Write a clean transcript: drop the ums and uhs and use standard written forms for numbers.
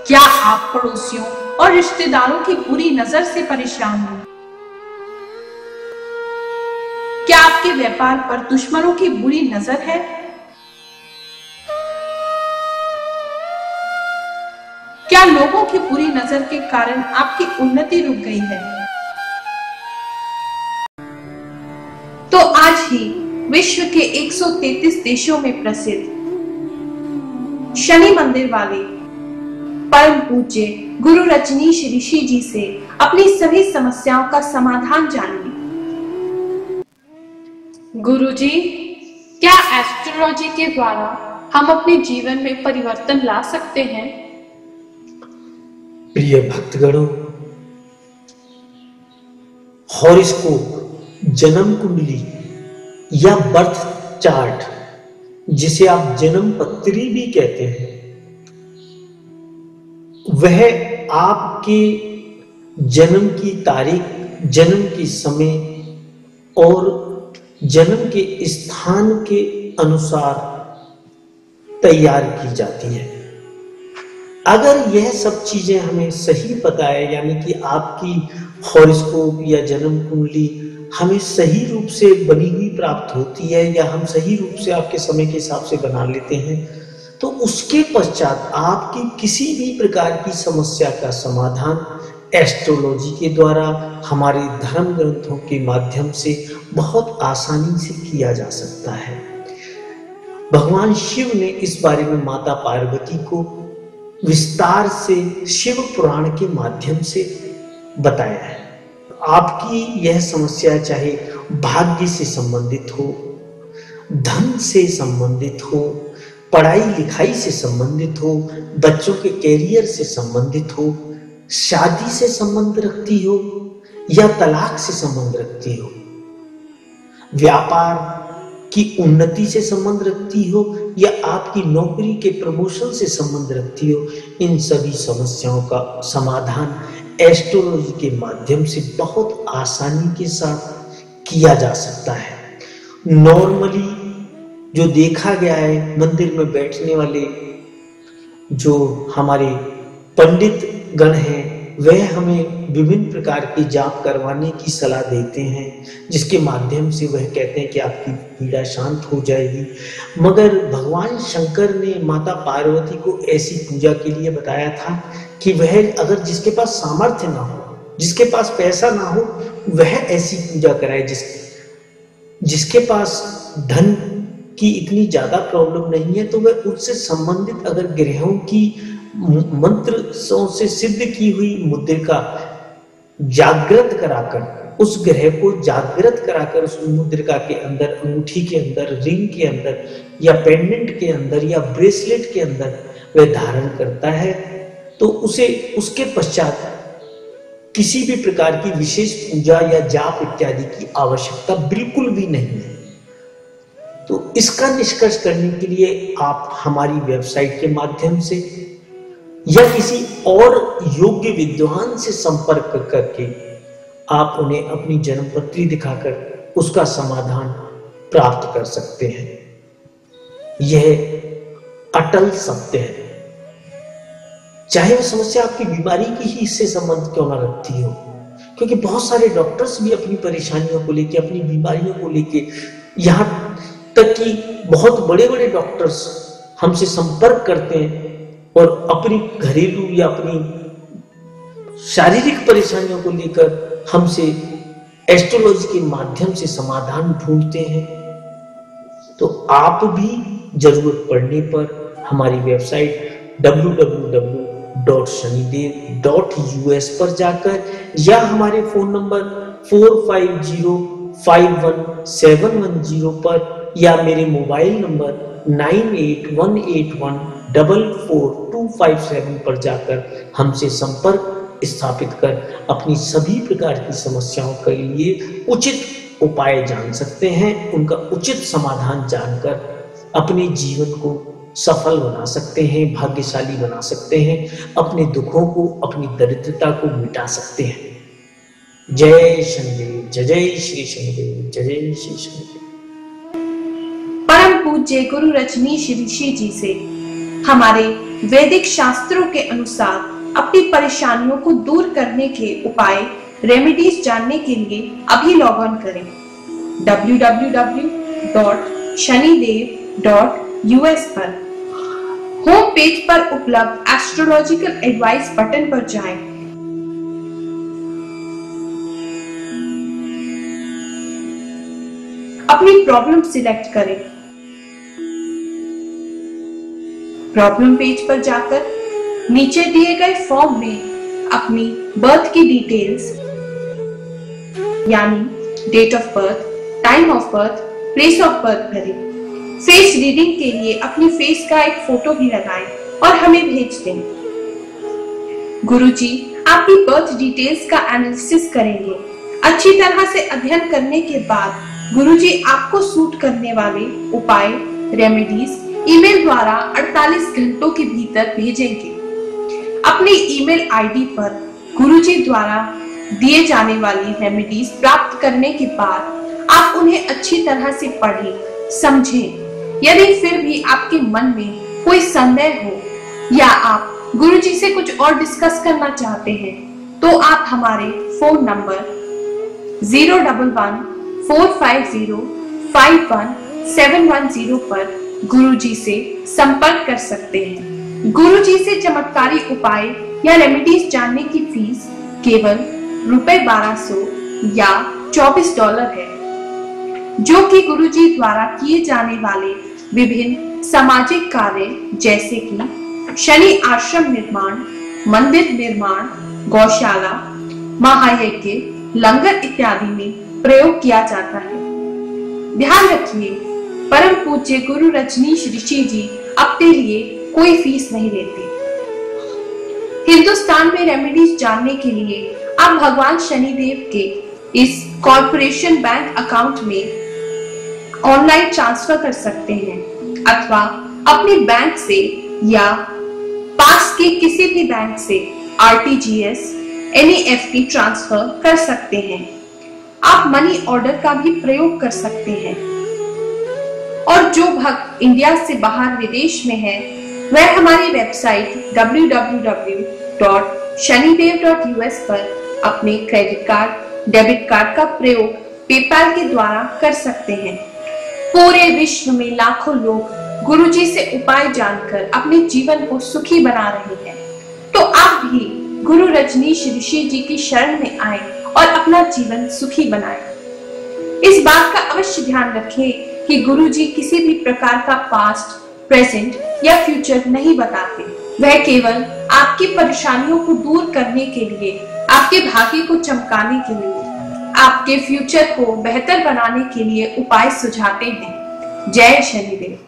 क्या आप पड़ोसियों और रिश्तेदारों की बुरी नजर से परेशान हैं? क्या आपके व्यापार पर दुश्मनों की बुरी नजर है? क्या लोगों की बुरी नजर के कारण आपकी उन्नति रुक गई है? तो आज ही विश्व के 133 देशों में प्रसिद्ध शनि मंदिर वाले परम पूज्य गुरु रजनीश ऋषि जी से अपनी सभी समस्याओं का समाधान जानिए। गुरुजी, क्या एस्ट्रोलॉजी के द्वारा हम अपने जीवन में परिवर्तन ला सकते हैं? प्रिय भक्तगणों, हॉरोस्कोप, जन्म कुंडली या बर्थ चार्ट, जिसे आप जन्म पत्री भी कहते हैं, वह आपके जन्म की तारीख, जन्म के समय और जन्म के स्थान के अनुसार तैयार की जाती है। अगर यह सब चीजें हमें सही पता है, यानी कि आपकी हॉरोस्कोप या जन्म कुंडली हमें सही रूप से बनी हुई प्राप्त होती है या हम सही रूप से आपके समय के हिसाब से बना लेते हैं, तो उसके पश्चात आपकी किसी भी प्रकार की समस्या का समाधान एस्ट्रोलॉजी के द्वारा हमारे धर्म ग्रंथों के माध्यम से बहुत आसानी से किया जा सकता है। भगवान शिव ने इस बारे में माता पार्वती को विस्तार से शिव पुराण के माध्यम से बताया है। आपकी यह समस्या चाहे भाग्य से संबंधित हो, धन से संबंधित हो, पढ़ाई लिखाई से संबंधित हो, बच्चों के कैरियर से संबंधित हो, शादी से संबंध रखती हो या तलाक से संबंध रखती हो, व्यापार की उन्नति से संबंध रखती हो या आपकी नौकरी के प्रमोशन से संबंध रखती हो, इन सभी समस्याओं का समाधान एस्ट्रोलॉजी के माध्यम से बहुत आसानी के साथ किया जा सकता है। नॉर्मली जो देखा गया है, मंदिर में बैठने वाले जो हमारे पंडित गण हैं, वह हमें विभिन्न प्रकार के जाप करवाने की सलाह देते हैं, जिसके माध्यम से वह कहते हैं कि आपकी पीड़ा शांत हो जाएगी। मगर भगवान शंकर ने माता पार्वती को ऐसी पूजा के लिए बताया था कि वह अगर जिसके पास सामर्थ्य ना हो, जिसके पास पैसा ना हो, वह ऐसी पूजा कराए। जिसके पास धन की इतनी ज्यादा प्रॉब्लम नहीं है, तो वह उससे संबंधित अगर ग्रहों की मंत्र से सिद्ध की हुई मुद्रिका जागृत कराकर, उस ग्रह को जागृत कराकर उस मुद्रिका के अंदर, अंगूठी के अंदर, रिंग के अंदर या पेंडेंट के अंदर या ब्रेसलेट के अंदर वह धारण करता है, तो उसे उसके पश्चात किसी भी प्रकार की विशेष पूजा या जाप इत्यादि की आवश्यकता बिल्कुल भी नहीं है। तो इसका निष्कर्ष करने के लिए आप हमारी वेबसाइट के माध्यम से या किसी और योग्य विद्वान से संपर्क करके आप उन्हें अपनी जन्मपत्री दिखाकर उसका समाधान प्राप्त कर सकते हैं। यह अटल सत्य है। चाहे वह समस्या आपकी बीमारी की ही इससे संबंध क्यों ना रखती हो, क्योंकि बहुत सारे डॉक्टर्स भी अपनी परेशानियों को लेके, अपनी बीमारियों को लेके, यहाँ तक कि बहुत बड़े बड़े डॉक्टर्स हमसे संपर्क करते हैं और अपनी घरेलू या अपनी शारीरिक परेशानियों को लेकर हमसे एस्ट्रोलॉजी के माध्यम से समाधान ढूंढते हैं। तो आप भी जरूरत पड़ने पर हमारी वेबसाइट www.shanidev.us पर जाकर या हमारे फोन नंबर 45051710 पर या मेरे मोबाइल नंबर 9818144257 पर जाकर हमसे संपर्क स्थापित कर अपनी सभी प्रकार की समस्याओं के लिए उचित उपाय जान सकते हैं, उनका उचित समाधान जानकर अपने जीवन को सफल बना सकते हैं, भाग्यशाली बना सकते हैं, अपने दुखों को, अपनी दरिद्रता को मिटा सकते हैं। जय शनिदेव, जय जय श्री शनिदेव, जय जय श्री शनिदेव। परम पूज्य गुरु रजनीश ऋषि जी से हमारे वैदिक शास्त्रों के अनुसार अपनी परेशानियों को दूर करने के उपाय रेमेडीज जानने के लिए अभी लॉग ऑन करें www.shanidev.us पर। होम पेज पर उपलब्ध एस्ट्रोलॉजिकल एडवाइस बटन पर जाएं। अपनी प्रॉब्लम सिलेक्ट करें। प्रॉब्लम पेज पर जाकर नीचे दिए गए फॉर्म में अपनी बर्थ की डिटेल्स यानी date of birth, time of birth, place of birth भरें। फेस रीडिंग के लिए अपनी फेस का एक फोटो भी लगाएं और हमें भेज दें। गुरुजी आपकी बर्थ डिटेल्स का एनालिसिस करेंगे। अच्छी तरह से अध्ययन करने के बाद गुरुजी आपको सूट करने वाले उपाय रेमेडीज ईमेल द्वारा 48 घंटों के भीतर भेजेंगे। अपने ईमेल आईडी पर गुरुजी द्वारा दिए जाने वाली रेमेडीज प्राप्त करने के बाद आप उन्हें अच्छी तरह से पढ़ें, समझें। यदि फिर भी आपके मन में कोई संदेह हो या आप गुरुजी से कुछ और डिस्कस करना चाहते हैं तो आप हमारे फोन नंबर 011-450-51710 पर गुरुजी से संपर्क कर सकते हैं। गुरुजी से चमत्कारी उपाय या रेमेडीज जानने की फीस केवल ₹1200 या $24 है, जो कि गुरुजी द्वारा किए जाने वाले विभिन्न सामाजिक कार्य जैसे कि शनि आश्रम निर्माण, मंदिर निर्माण, गौशाला, महायज्ञ, लंगर इत्यादि में प्रयोग किया जाता है। ध्यान रखिए, परम पूज्य गुरु रजनीश ऋषि जी अपने लिए कोई फीस नहीं लेते। हिंदुस्तान में रेमेडीज जानने के लिए आप भगवान शनिदेव के इस कॉर्पोरेशन बैंक अकाउंट में ऑनलाइन ट्रांसफर कर सकते हैं अथवा अपने बैंक से या पास के किसी भी बैंक से RTGS, NEFT ट्रांसफर कर सकते हैं। आप मनी ऑर्डर का भी प्रयोग कर सकते हैं। और जो भक्त इंडिया से बाहर विदेश में है वह हमारी वेबसाइट www.shanidev.us पर अपने क्रेडिट कार्ड, डेबिट कार्ड का प्रयोग पेपाल के द्वारा कर सकते हैं। पूरे विश्व में लाखों लोग गुरुजी से उपाय जानकर अपने जीवन को सुखी बना रहे हैं। तो आप भी गुरु रजनीश ऋषि जी की शरण में आए और अपना जीवन सुखी बनाएं। इस बात का अवश्य ध्यान रखें कि गुरुजी किसी भी प्रकार का पास्ट, प्रेजेंट या फ्यूचर नहीं बताते। वह केवल आपकी परेशानियों को दूर करने के लिए, आपके भाग्य को चमकाने के लिए, आपके फ्यूचर को बेहतर बनाने के लिए उपाय सुझाते हैं। जय शनिदेव।